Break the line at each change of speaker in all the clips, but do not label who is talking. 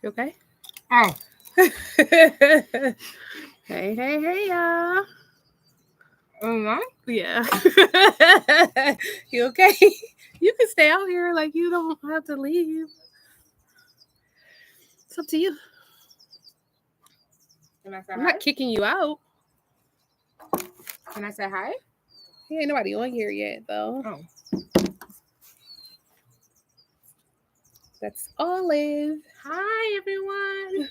You okay?
Oh.
Hey, y'all. Yeah. You okay? You can stay out here. Like, you don't have to leave. It's up to you.
Can I say
I'm
hi?
not kicking you out.
Can I say hi?
Ain't nobody on here yet, though.
Oh.
That's Olive.
Hi, everyone.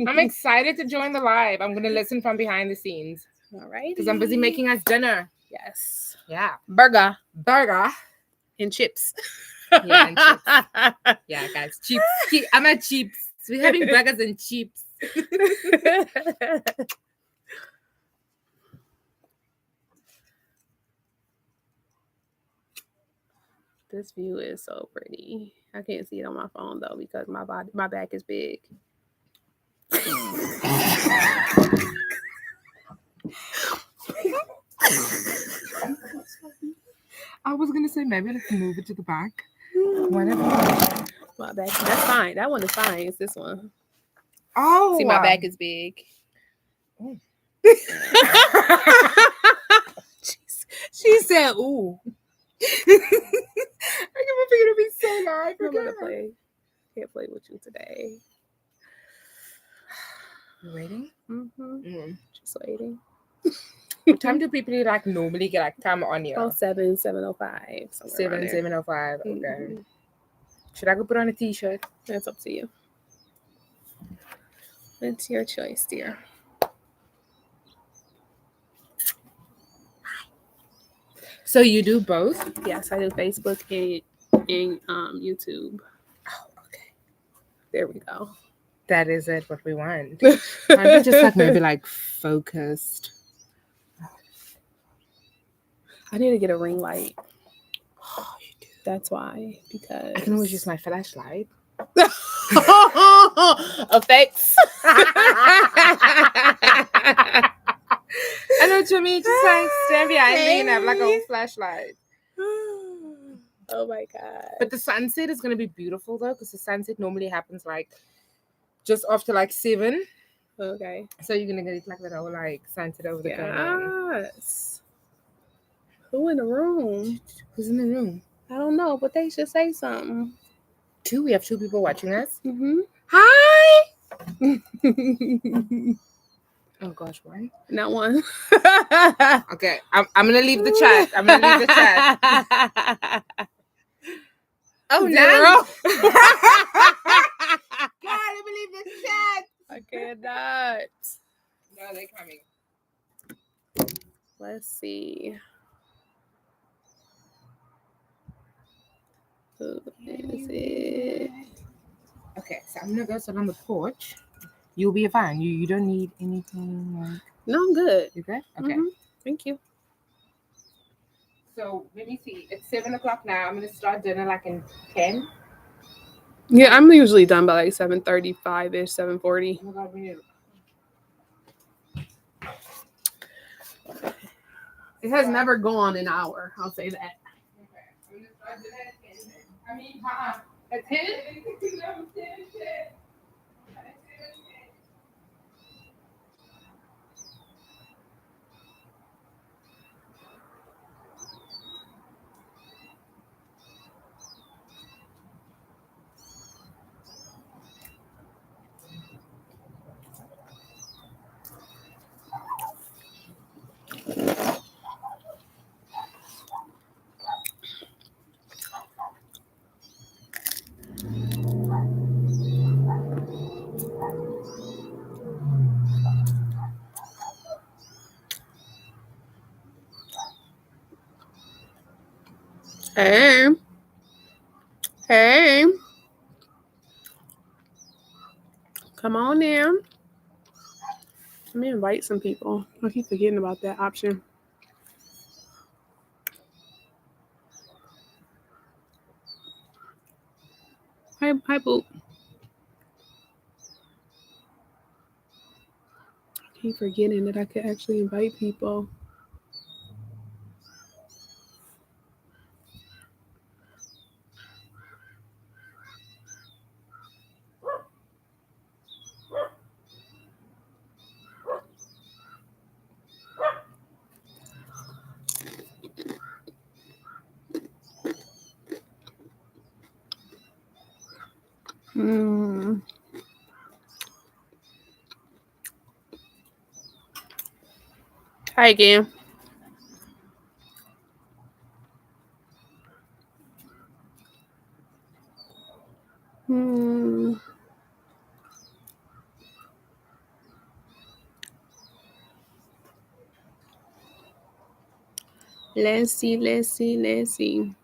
I'm excited to join the live. I'm going to listen from behind the scenes.
All right.
Because I'm busy making us dinner.
Yes.
Yeah.
Burger.
And
chips.
Yeah, and chips. Yeah, guys. Chips. I'm at chips. We're having burgers and chips.
This view is so pretty. I can't see it on my phone though because my back is big.
I was gonna say maybe let's move it to the back. Whatever.
My back. That's fine. That one is fine. It's this one.
Oh,
see, my back is big.
Oh.
She said, "Ooh."
I can't figure to be so live.
I'm gonna play. Can't play with you today.
You waiting?
Just waiting.
What time do people like normally get like time on here?
7:05.
7:05. Okay. Should I go put on a t-shirt?
That's up to you. It's your choice, dear.
So you do both?
Yes, I do Facebook and YouTube.
Oh, okay.
There we go.
That is it. What we want. I'm just like maybe like focused.
I need to get a ring light.
Oh, you do.
That's why. Because
I can always use my flashlight.
Effects.
I know to me just like stand behind me and have like a whole flashlight.
Oh my god.
But the sunset is gonna be beautiful though, because the sunset normally happens like just after like 7.
Okay.
So you're gonna get like that whole like sunset over the garden.
Yes. Who in the room?
Who's in the room?
I don't know, but they should say something.
2? We have 2 people watching us.
Hi.
Oh gosh, 1?
Not 1.
Okay, I'm gonna leave the chat. Oh,
0.
God, I believe the chat.
I cannot.
No, they're coming.
Let's see. Who is it?
Okay, so I'm gonna go sit on the porch. You'll be fine. You don't need anything like.
No, I'm good.
You good? Okay.
Thank you.
So let me see. It's 7 o'clock now. I'm gonna start dinner like in 10.
Yeah, I'm usually done by like 7:35ish, 7:40.
Oh my God, we need.
It has never gone an hour. I'll say that.
Okay, I'm gonna start dinner at 10. I mean, at 10.
Hey. Hey. Come on in. Let me invite some people. I keep forgetting about that option. Hi, Boop. I keep forgetting that I could actually invite people. Hi again. Let's see.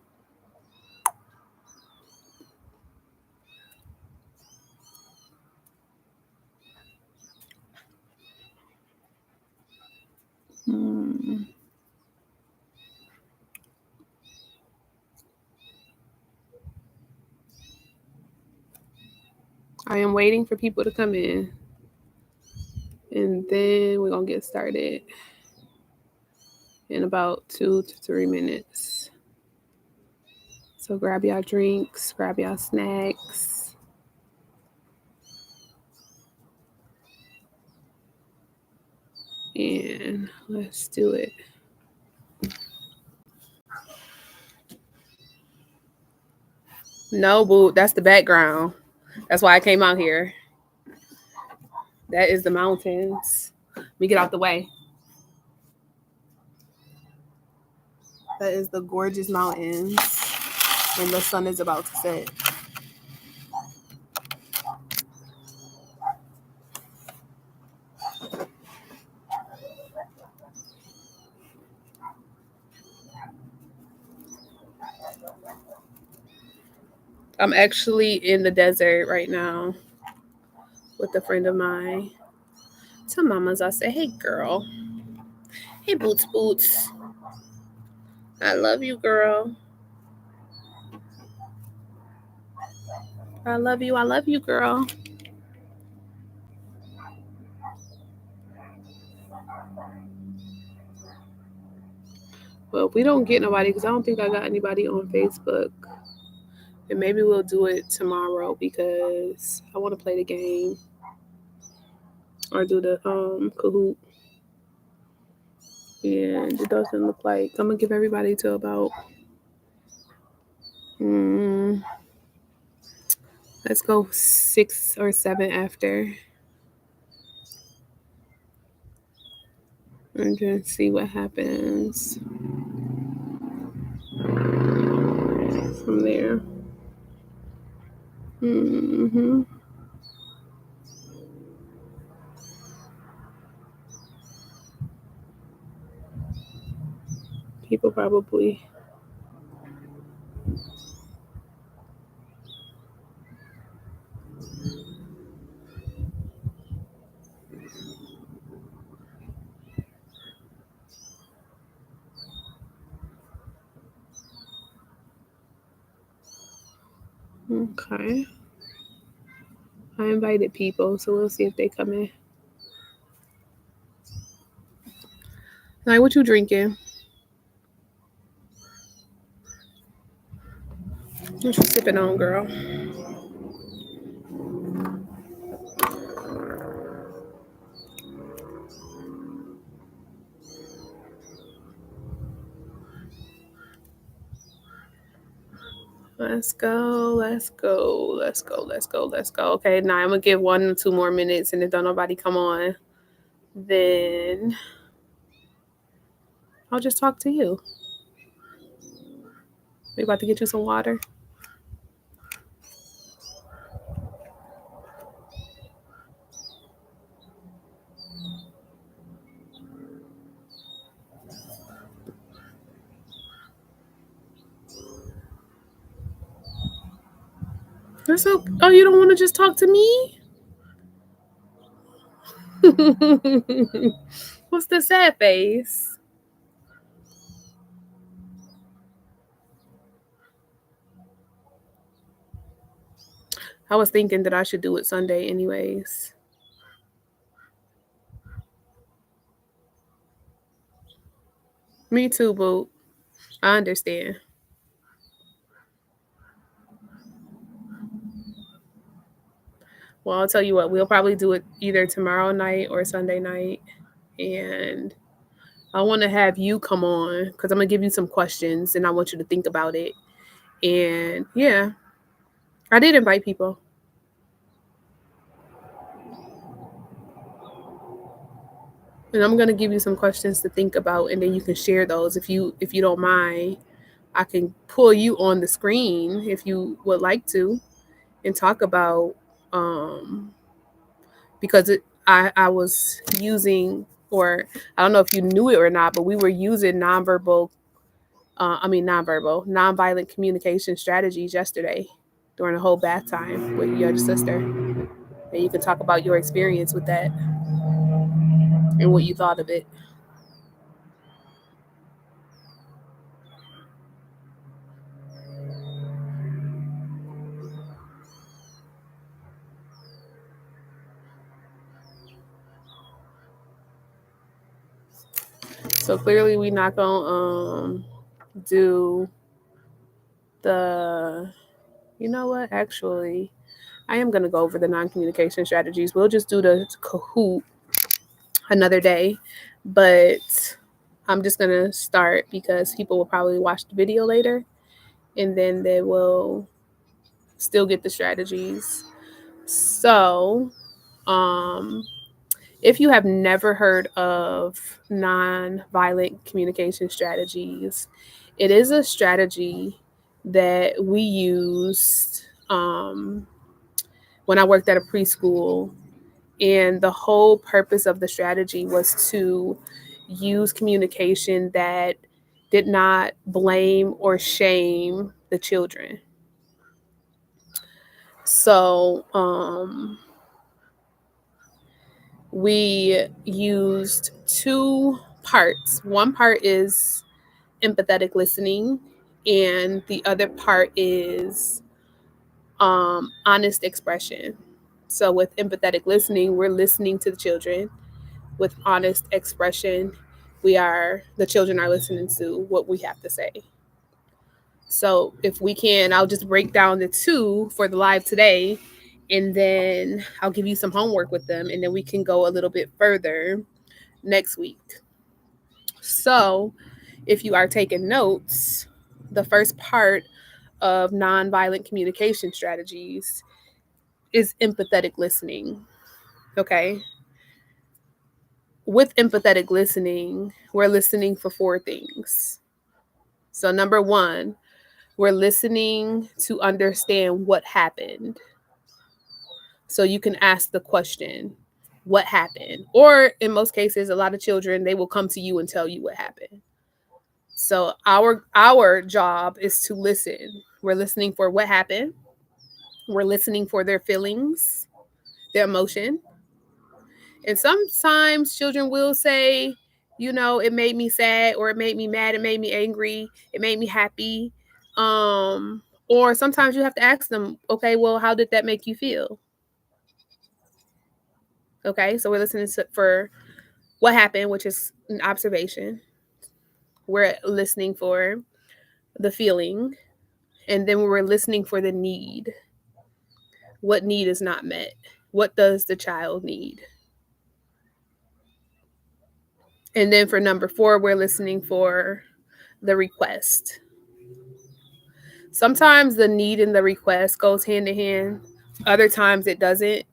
I am waiting for people to come in. And then we're going to get started in about 2 to 3 minutes. So grab y'all drinks, grab y'all snacks. And let's do it. No, boo, that's the background. That's why I came out here. That is the mountains. Let me get out the way. That is the gorgeous mountains. And the sun is about to set. I'm actually in the desert right now with a friend of mine. To mamas, I say, hey, girl. Hey, Boots. I love you, girl. I love you, girl. Well, we don't get nobody because I don't think I got anybody on Facebook. And maybe we'll do it tomorrow because I want to play the game or do the Kahoot. And it doesn't look like I'm gonna give everybody till about let's go 6 or 7 after. And just see what happens from there. People probably. Okay. I invited people, so we'll see if they come in. Like, what you drinking? What you sipping on, girl? Let's go. Okay, now I'm gonna give 1 or 2 more minutes, and if don't nobody come on, then I'll just talk to you. We about to get you some water. So, oh, you don't want to just talk to me? What's the sad face? I was thinking that I should do it Sunday anyways. Me too, boo. I understand. Well, I'll tell you what, we'll probably do it either tomorrow night or Sunday night. And I want to have you come on because I'm going to give you some questions and I want you to think about it. And yeah, I did invite people. And I'm gonna give you some questions to think about, and then you can share those if you don't mind. I can pull you on the screen if you would like to and talk about because I was using, or I don't know if you knew it or not, but we were using nonviolent communication strategies yesterday during the whole bath time with your sister. And you can talk about your experience with that and what you thought of it. So clearly we're not gonna do the, you know what, actually I am gonna go over the non-communication strategies. We'll just do the Kahoot another day, but I'm just gonna start because people will probably watch the video later and then they will still get the strategies. So, um, if you have never heard of nonviolent communication strategies, it is a strategy that we used when I worked at a preschool. And the whole purpose of the strategy was to use communication that did not blame or shame the children. So, we used two parts. One part is empathetic listening, and the other part is honest expression. So, with empathetic listening, we're listening to the children. With honest expression, the children are listening to what we have to say. So, if we can, I'll just break down the two for the live today, and then I'll give you some homework with them, and then we can go a little bit further next week. So, if you are taking notes, the first part of nonviolent communication strategies is empathetic listening. Okay. With empathetic listening, we're listening for four things. So, number one, we're listening to understand what happened. So, you can ask the question, what happened? Or in most cases, a lot of children, they will come to you and tell you what happened. So our job is to listen. We're listening for what happened. We're listening for their feelings, their emotion. And sometimes children will say, it made me sad, or it made me mad, it made me angry, it made me happy. Or sometimes you have to ask them, okay, well, how did that make you feel? Okay, so we're listening for what happened, which is an observation. We're listening for the feeling, and then we're listening for the need. What need is not met? What does the child need? And then for number four, we're listening for the request. Sometimes the need and the request goes hand in hand. Other times it doesn't.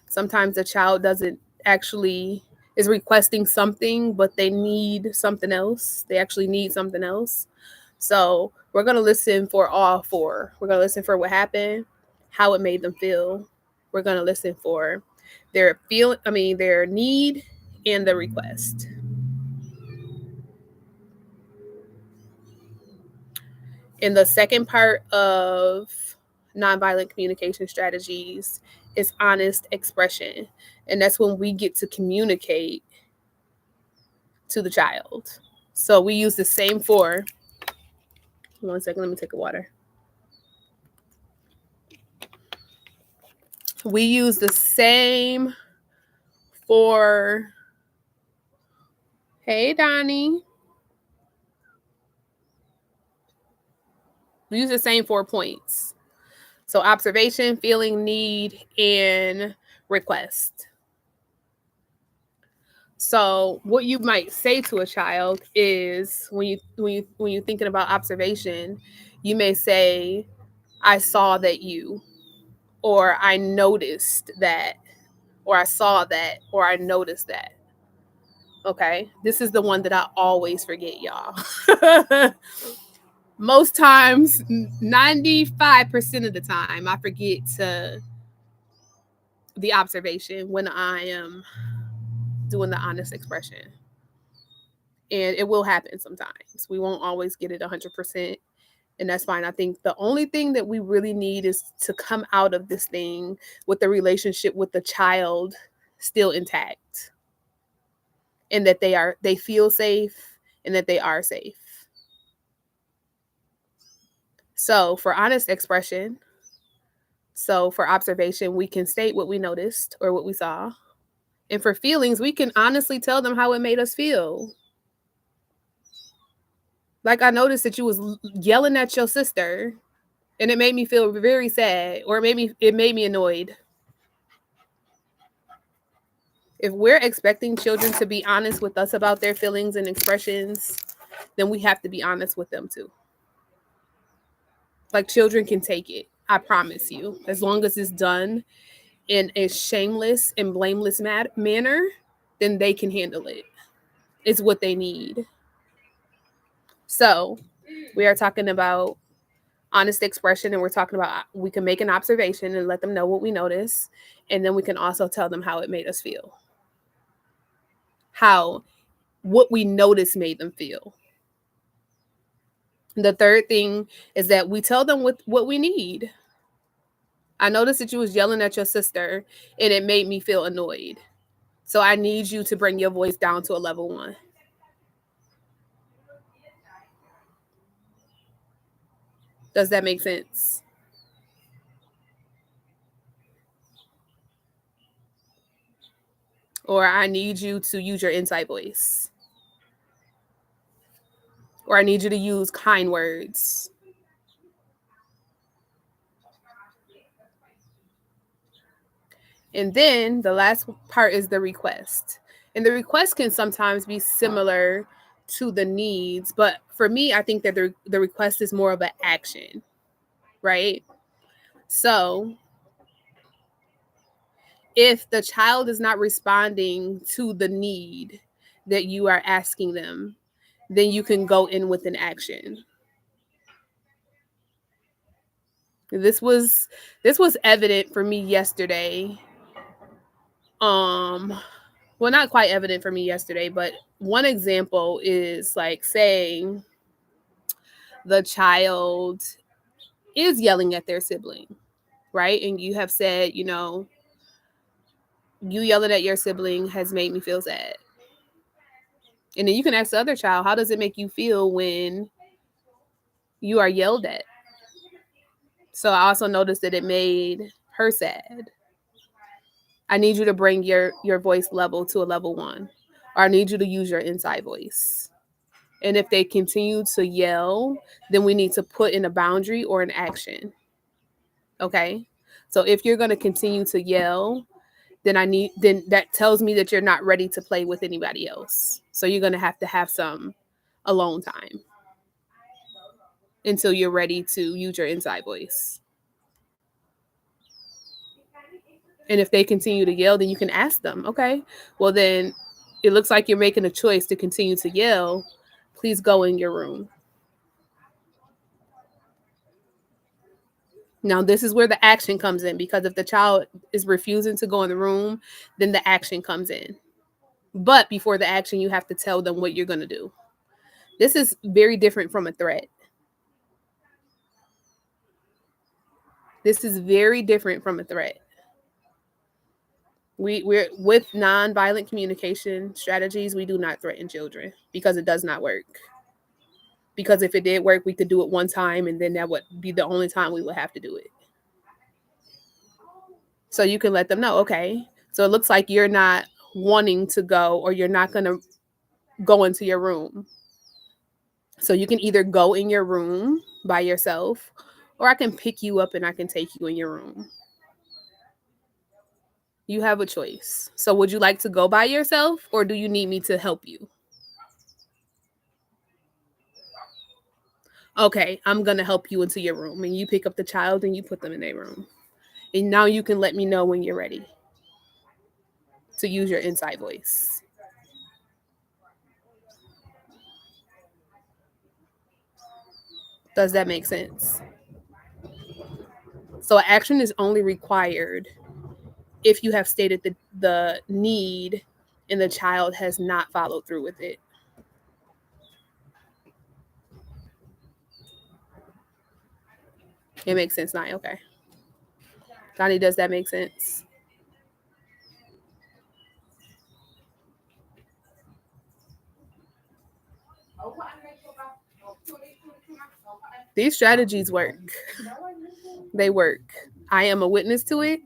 Sometimes the child doesn't actually is requesting something, but they need something else. They actually need something else. So we're going to listen for all four. We're going to listen for what happened, how it made them feel. We're going to listen for their need and the request. And the second part of nonviolent communication strategies is honest expression. And that's when we get to communicate to the child. So we use the same four. 1 second, let me take a water. We use the same four. Hey, Donnie. We use the same 4 points. So observation, feeling, need, and request. So what you might say to a child is when you're thinking about observation, you may say, I saw that you, or I noticed that, or I saw that, or I noticed that. Okay. This is the one that I always forget, y'all. Most times, 95% of the time, I forget to the observation when I am doing the honest expression. And it will happen sometimes. We won't always get it 100%. And that's fine. I think the only thing that we really need is to come out of this thing with the relationship with the child still intact, and that they feel safe, and that they are safe. So for honest expression, so for observation, we can state what we noticed or what we saw. And for feelings, we can honestly tell them how it made us feel. Like, I noticed that you was yelling at your sister, and it made me feel very sad, or it made me annoyed. If we're expecting children to be honest with us about their feelings and expressions, then we have to be honest with them too. Like, children can take it. I promise you. As long as it's done in a shameless and blameless manner, then they can handle it. It's what they need. So, we are talking about honest expression, and we're talking about we can make an observation and let them know what we notice, and then we can also tell them how it made us feel. How what we noticed made them feel. The third thing is that we tell them what we need. I noticed that you was yelling at your sister, and it made me feel annoyed. So I need you to bring your voice down to a level 1. Does that make sense? Or I need you to use your inside voice. Or I need you to use kind words. And then the last part is the request. And the request can sometimes be similar to the needs, but for me, I think that the request is more of an action, right? So if the child is not responding to the need that you are asking them, then you can go in with an action. This was evident for me yesterday. Well, not quite evident for me yesterday, but one example is like saying the child is yelling at their sibling, right? And you have said, you yelling at your sibling has made me feel sad. And then you can ask the other child, how does it make you feel when you are yelled at? So I also noticed that it made her sad. I need you to bring your voice level to a level 1. Or I need you to use your inside voice. And if they continue to yell, then we need to put in a boundary or an action. Okay? So if you're going to continue to yell, then that tells me that you're not ready to play with anybody else. So you're going to have some alone time until you're ready to use your inside voice. And if they continue to yell, then you can ask them, okay, well, then it looks like you're making a choice to continue to yell. Please go in your room. Now, this is where the action comes in, because if the child is refusing to go in the room, then the action comes in. But before the action, you have to tell them what you're going to do. This is very different from a threat. This is very different from a threat. We're with nonviolent communication strategies, we do not threaten children because it does not work. Because if it did work, we could do it one time, and then that would be the only time we would have to do it. So you can let them know, okay, so it looks like you're not wanting to go, or you're not going to go into your room. So you can either go in your room by yourself, or I can pick you up and I can take you in your room. You have a choice. So would you like to go by yourself, or do you need me to help you? Okay, I'm going to help you into your room, and you pick up the child and you put them in their room. And now you can let me know when you're ready to use your inside voice. Does that make sense? So action is only required if you have stated the need and the child has not followed through with it. It makes sense, Naya. Okay. Donnie, does that make sense? These strategies work. They work. I am a witness to it.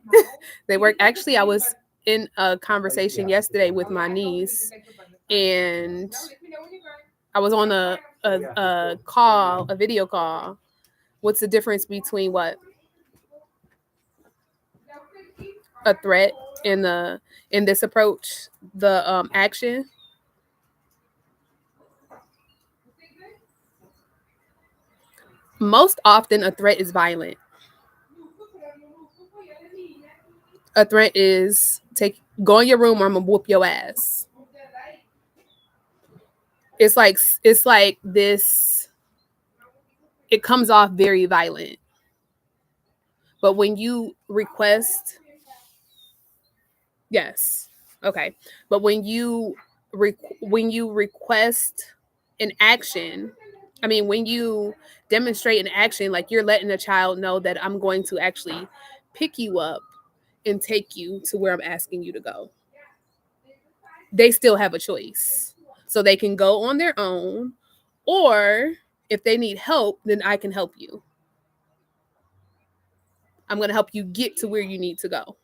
They work. Actually, I was in a conversation yesterday with my niece, and I was on a call, a video call. What's the difference between what? A threat in this approach, the action. Most often, a threat is violent. A threat is go in your room or I'm gonna whoop your ass. It's like this. It comes off very violent. But when you request, yes, okay. But when you request an action, I mean, when you demonstrate an action, like you're letting a child know that I'm going to actually pick you up and take you to where I'm asking you to go. They still have a choice. So they can go on their own, or if they need help, then I can help you. I'm going to help you get to where you need to go.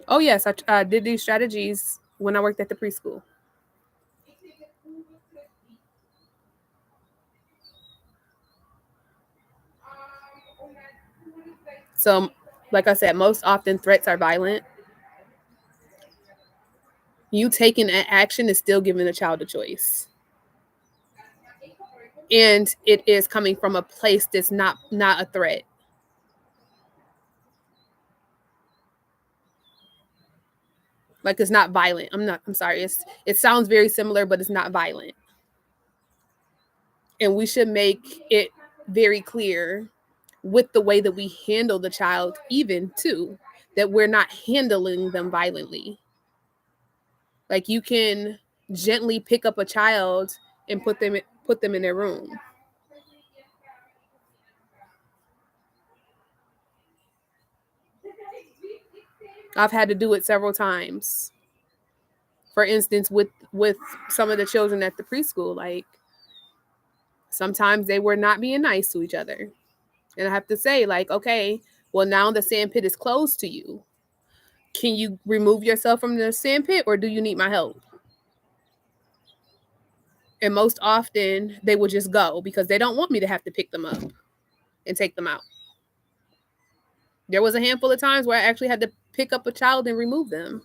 Oh, yes, I did these strategies when I worked at the preschool. So, like I said, most often threats are violent. You taking an action is still giving a child a choice. And it is coming from a place that's not a threat. Like, it's not violent. I'm sorry. It sounds very similar, but it's not violent. And we should make it very clear with the way that we handle the child, even too, that we're not handling them violently. Like, you can gently pick up a child and put them in their room. I've had to do it several times. For instance, with some of the children at the preschool, like sometimes they were not being nice to each other. And I have to say, like, okay, well, now the sandpit is closed to you. Can you remove yourself from the sandpit, or do you need my help? And most often they will just go because they don't want me to have to pick them up and take them out. There was a handful of times where I actually had to pick up a child and remove them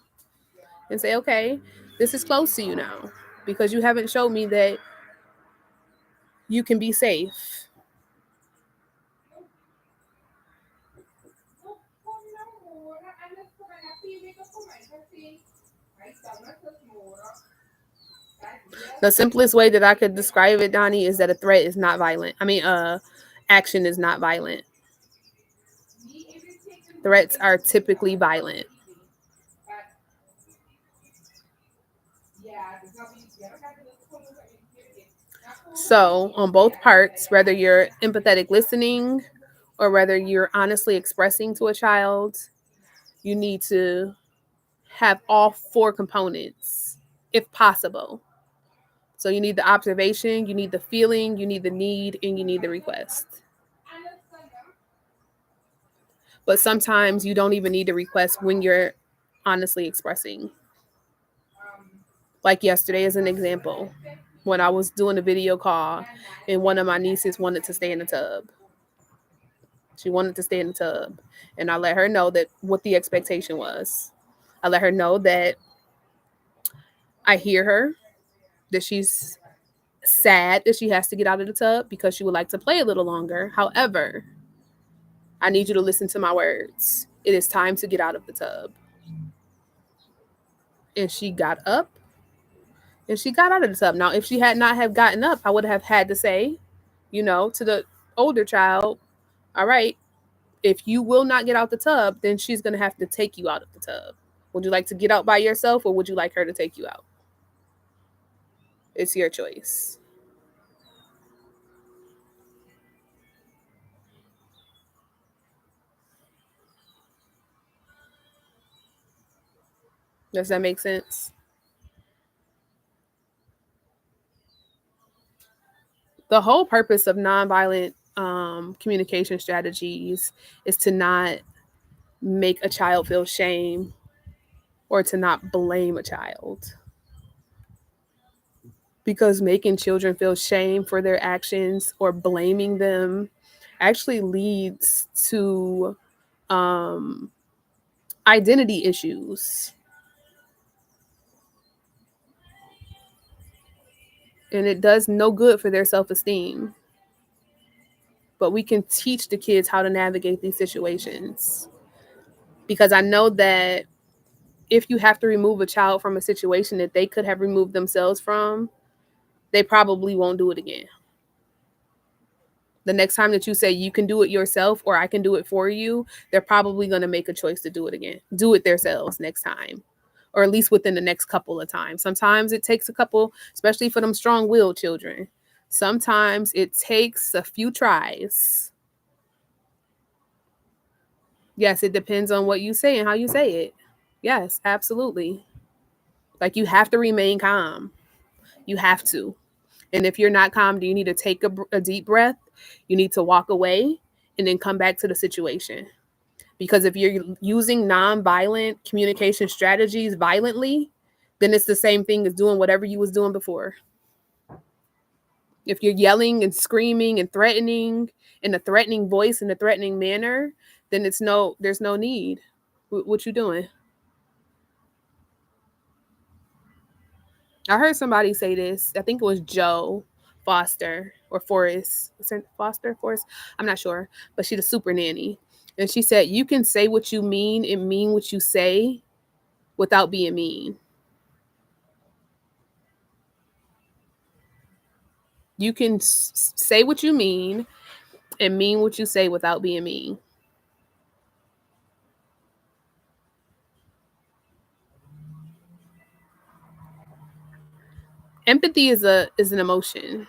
and say, okay, this is close to you now because you haven't showed me that you can be safe. The simplest way that I could describe it, Donnie, is that a threat is not violent. I mean, action is not violent. Threats are typically violent. So, on both parts, whether you're empathetic listening or whether you're honestly expressing to a child, you need to have all four components if possible. So, you need the observation, you need the feeling, you need the need, and you need the request. But sometimes you don't even need the request when you're honestly expressing. Like yesterday, as an example, when I was doing a video call and one of my nieces wanted to stay in the tub. She wanted to stay in the tub. And I let her know that what the expectation was. I let her know that I hear her, that she's sad that she has to get out of the tub because she would like to play a little longer. However, I need you to listen to my words. It is time to get out of the tub. And she got up And she got out of the tub. Now, if she had not have gotten up, I would have had to say, to the older child, all right, if you will not get out the tub, then she's going to have to take you out of the tub. Would you like to get out by yourself, or would you like her to take you out? It's your choice. Does that make sense? The whole purpose of nonviolent communication strategies is to not make a child feel shame or to not blame a child. Because making children feel shame for their actions or blaming them actually leads to um, identity issues. And it does no good for their self esteem. But we can teach the kids how to navigate these situations. Because I know that if you have to remove a child from a situation that they could have removed themselves from, they probably won't do it again. The next time that you say you can do it yourself or I can do it for you, they're probably going to make a choice to do it again, do it themselves next time, or at least within the next couple of times. Sometimes it takes a couple, especially for them strong-willed children. Sometimes it takes a few tries. Yes, it depends on what you say and how you say it. Yes, absolutely. Like you have to remain calm. You have to. And if you're not calm, do you need to take a deep breath? You need to walk away and then come back to the situation. Because if you're using nonviolent communication strategies violently, then it's the same thing as doing whatever you was doing before. If you're yelling and screaming and threatening in a threatening voice, in a threatening manner, then there's no need. What you doing? I heard somebody say this. I think it was Joe Foster or Forrest. Is it Foster? Forrest? I'm not sure. But she's a super nanny. And she said, you can say what you mean and mean what you say without being mean. You can say what you mean and mean what you say without being mean. Empathy is an emotion.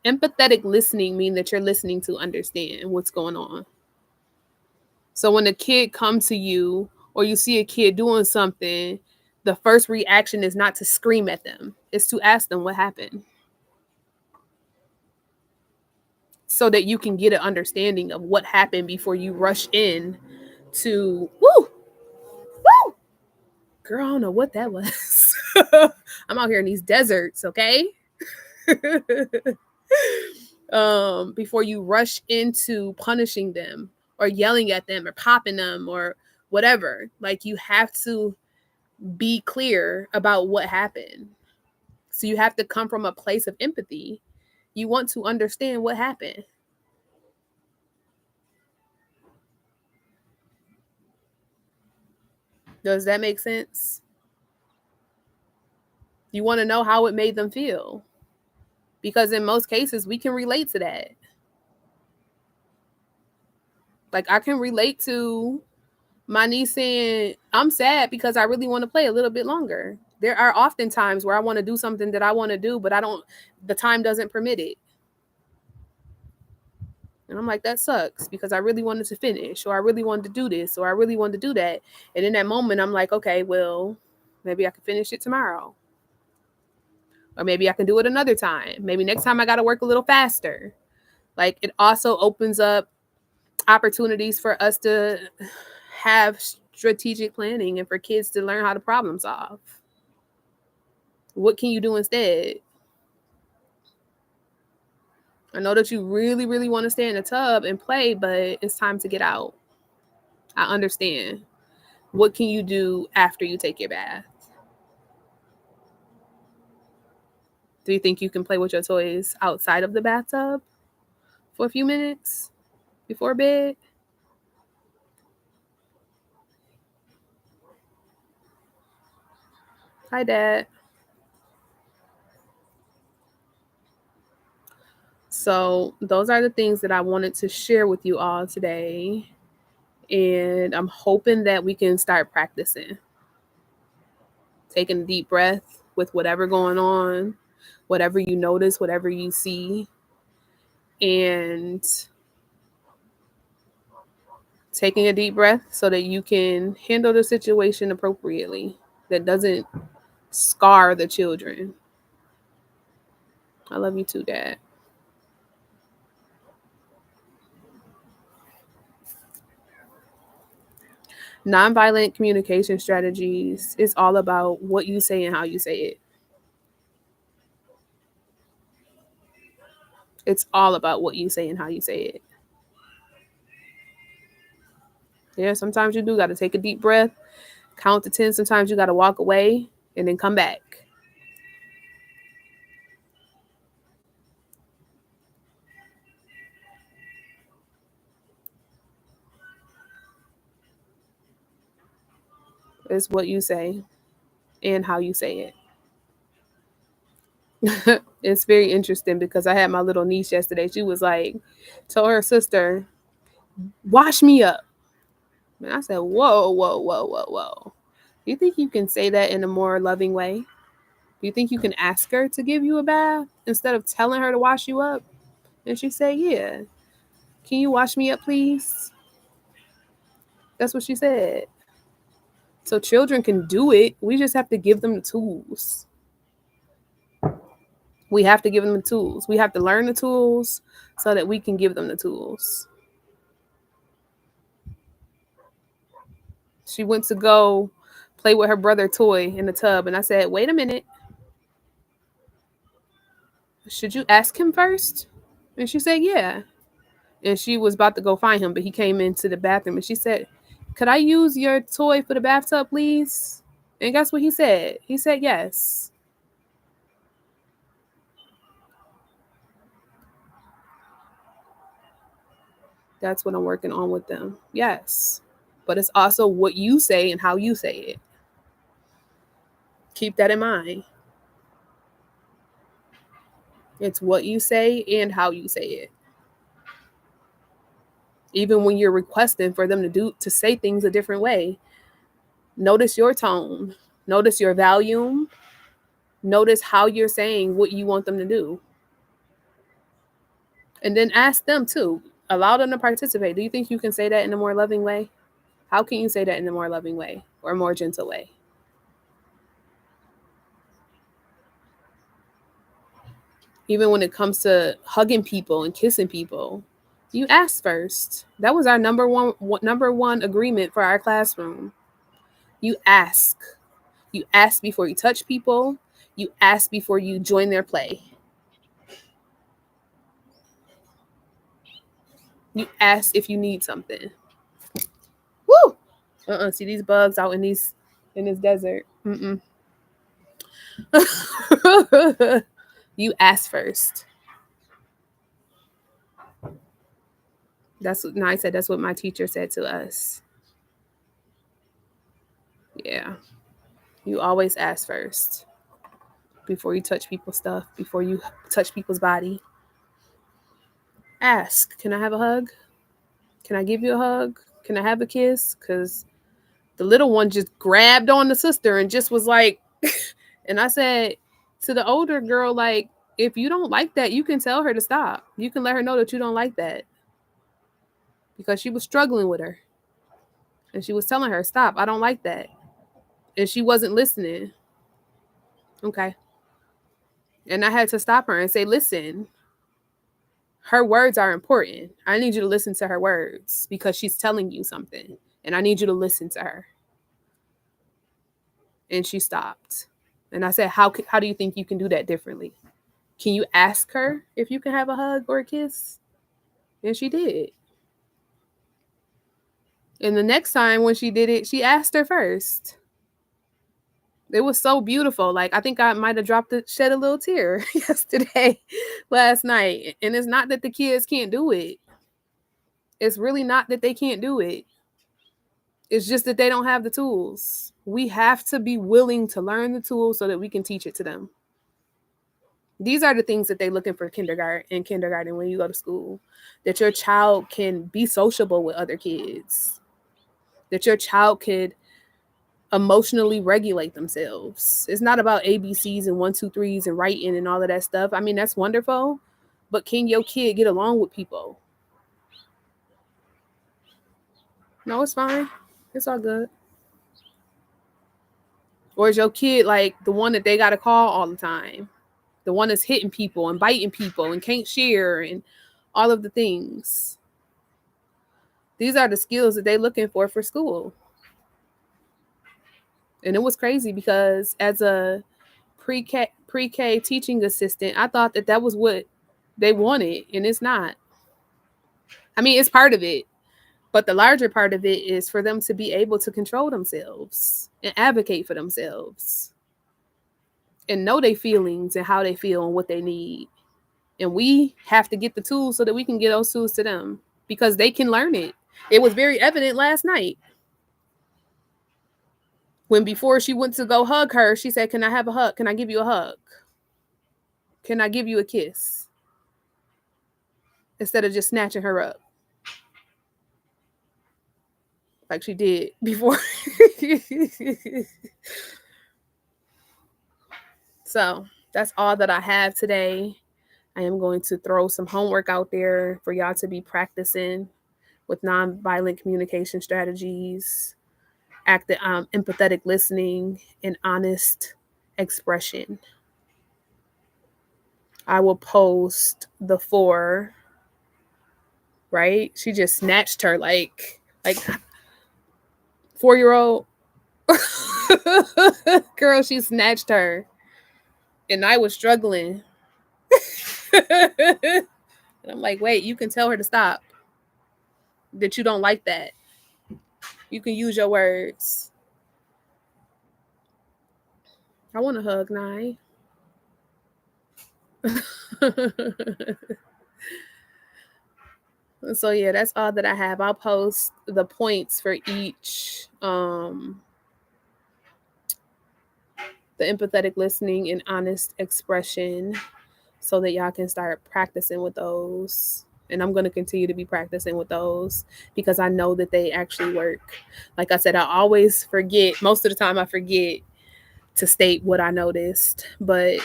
Empathetic listening means that you're listening to understand what's going on. So when a kid comes to you or you see a kid doing something, the first reaction is not to scream at them. It's to ask them what happened. So that you can get an understanding of what happened before you rush in to woo, woo. Girl, I don't know what that was. I'm out here in these deserts, okay? Before you rush into punishing them or yelling at them or popping them or whatever. Like you have to be clear about what happened. So you have to come from a place of empathy. You want to understand what happened. Does that make sense? You want to know how it made them feel. Because in most cases, we can relate to that. Like I can relate to my niece saying, I'm sad because I really want to play a little bit longer. There are often times where I want to do something that I want to do, but the time doesn't permit it. And I'm like, that sucks because I really wanted to finish, or I really wanted to do this, or I really wanted to do that. And in that moment, I'm like, okay, well, maybe I can finish it tomorrow. Or maybe I can do it another time. Maybe next time I got to work a little faster. Like it also opens up opportunities for us to have strategic planning and for kids to learn how to problem solve. What can you do instead? I know that you really, really want to stay in the tub and play, but it's time to get out. I understand. What can you do after you take your bath? Do you think you can play with your toys outside of the bathtub for a few minutes before bed? Hi, Dad. So, those are the things that I wanted to share with you all today. And I'm hoping that we can start practicing. Taking a deep breath with whatever going on, whatever you notice, whatever you see, and taking a deep breath so that you can handle the situation appropriately that doesn't scar the children. I love you too, Dad. Nonviolent communication strategies is all about what you say and how you say it. It's all about what you say and how you say it. Yeah, sometimes you do got to take a deep breath, count to 10. Sometimes you got to walk away and then come back. It's what you say and how you say it. It's very interesting because I had my little niece yesterday. She was like, told her sister, wash me up. And I said, whoa, whoa, whoa, whoa, whoa. Do you think you can say that in a more loving way? Do you think you can ask her to give you a bath instead of telling her to wash you up? And she said, yeah. Can you wash me up, please? That's what she said. So children can do it. We just have to give them the tools. We have to give them the tools. We have to learn the tools so that we can give them the tools. She went to go play with her brother toy in the tub, and I said, wait a minute. Should you ask him first? And she said, yeah. And she was about to go find him, but he came into the bathroom and she said, could I use your toy for the bathtub, please? And guess what he said? He said yes. That's what I'm working on with them. Yes. But it's also what you say and how you say it. Keep that in mind. It's what you say and how you say it. Even when you're requesting for them to say things a different way, notice your tone, notice your volume, notice how you're saying what you want them to do. And then ask them too. Allow them to participate. Do you think you can say that in a more loving way? How can you say that in a more loving way or a more gentle way? Even when it comes to hugging people and kissing people, you ask first. That was our number one agreement for our classroom. You ask. You ask before you touch people. You ask before you join their play. You ask if you need something. Woo! See these bugs out in this desert. You ask first. That's what I said. That's what my teacher said to us. Yeah. You always ask first before you touch people's stuff, before you touch people's body. Ask, can I have a hug? Can I give you a hug? Can I have a kiss? Because the little one just grabbed on the sister and just was like, and I said to the older girl, like, if you don't like that, you can tell her to stop. You can let her know that you don't like that. Because she was struggling with her. And she was telling her, stop, I don't like that. And she wasn't listening. Okay. And I had to stop her and say, listen, her words are important. I need you to listen to her words because she's telling you something. And I need you to listen to her. And she stopped. And I said, how do you think you can do that differently? Can you ask her if you can have a hug or a kiss? And she did. And the next time when she did it, she asked her first. It was so beautiful. Like, I think I might have shed a little tear yesterday, last night. And it's not that the kids can't do it. It's really not that they can't do it. It's just that they don't have the tools. We have to be willing to learn the tools so that we can teach it to them. These are the things that they're looking for kindergarten when you go to school. That your child can be sociable with other kids. That your child could emotionally regulate themselves. It's not about ABCs and 1, 2, 3s and writing and all of that stuff. I mean, that's wonderful, but can your kid get along with people? No, it's fine. It's all good. Or is your kid like the one that they got to call all the time? The one that's hitting people and biting people and can't share and all of the things. These are the skills that they're looking for school. And it was crazy because as a pre-K teaching assistant, I thought that was what they wanted, and it's not. I mean, it's part of it, but the larger part of it is for them to be able to control themselves and advocate for themselves and know their feelings and how they feel and what they need. And we have to get the tools so that we can get those tools to them because they can learn it. It was very evident last night when before she went to go hug her, she said, "Can I have a hug? Can I give you a hug? Can I give you a kiss?" Instead of just snatching her up like she did before. So that's all that I have today. I am going to throw some homework out there for y'all to be practicing with nonviolent communication strategies, active, empathetic listening, and honest expression. I will post the 4. Right? She just snatched her like 4-year-old. Girl, she snatched her. And I was struggling. And I'm like, wait, you can tell her to stop. That you don't like that. You can use your words. I want a hug, Nye. So yeah, that's all that I have. I'll post the points for each the empathetic listening and honest expression so that y'all can start practicing with those. And I'm going to continue to be practicing with those because I know that they actually work. Like I said, I always forget. Most of the time I forget to state what I noticed. But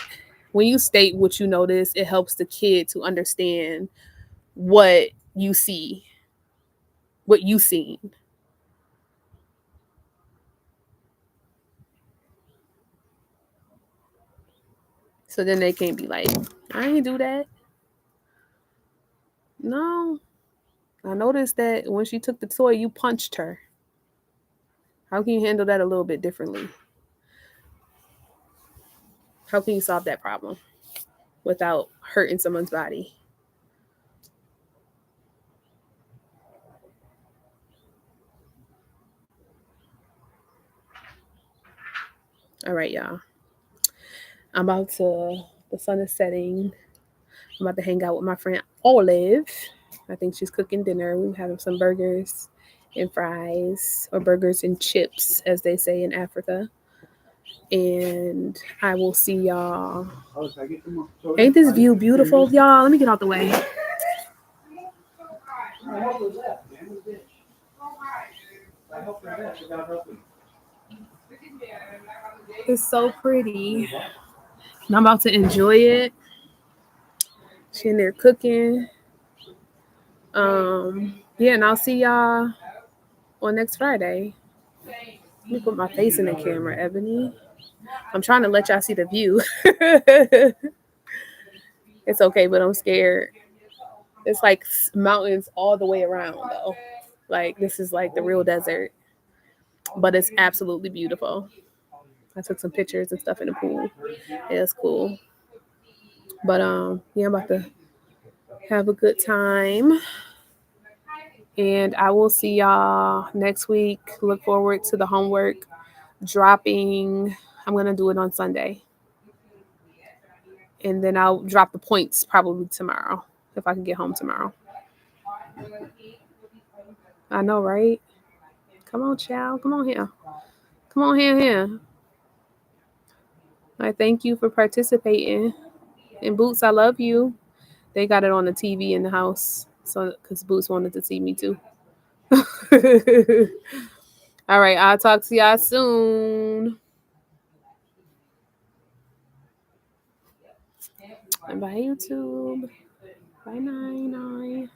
when you state what you notice, it helps the kid to understand what you see, what you seen. So then they can't be like, I ain't do that. No. I noticed that when she took the toy, you punched her. How can you handle that a little bit differently? How can you solve that problem without hurting someone's body? All right, y'all. The sun is setting. I'm about to hang out with my friend Olive. I think she's cooking dinner. We're having some burgers and fries, or burgers and chips, as they say in Africa. And I will see y'all. Ain't this view beautiful, y'all? Let me get out the way. It's so pretty. And I'm about to enjoy it. She in there cooking. Yeah, and I'll see y'all on next Friday. Let me put my face in the camera, Ebony. I'm trying to let y'all see the view. It's okay, but I'm scared. It's like mountains all the way around, though. Like, this is like the real desert. But it's absolutely beautiful. I took some pictures and stuff in the pool. Yeah, it's cool. But yeah, I'm about to have a good time. And I will see y'all next week. Look forward to the homework dropping. I'm going to do it on Sunday. And then I'll drop the points probably tomorrow if I can get home tomorrow. I know, right? Come on, child. Come on here. Come on here. I thank you for participating. And Boots, I love you. They got it on the TV in the house, so because Boots wanted to see me too. All right, I'll talk to y'all soon. And bye, YouTube. Bye, nine.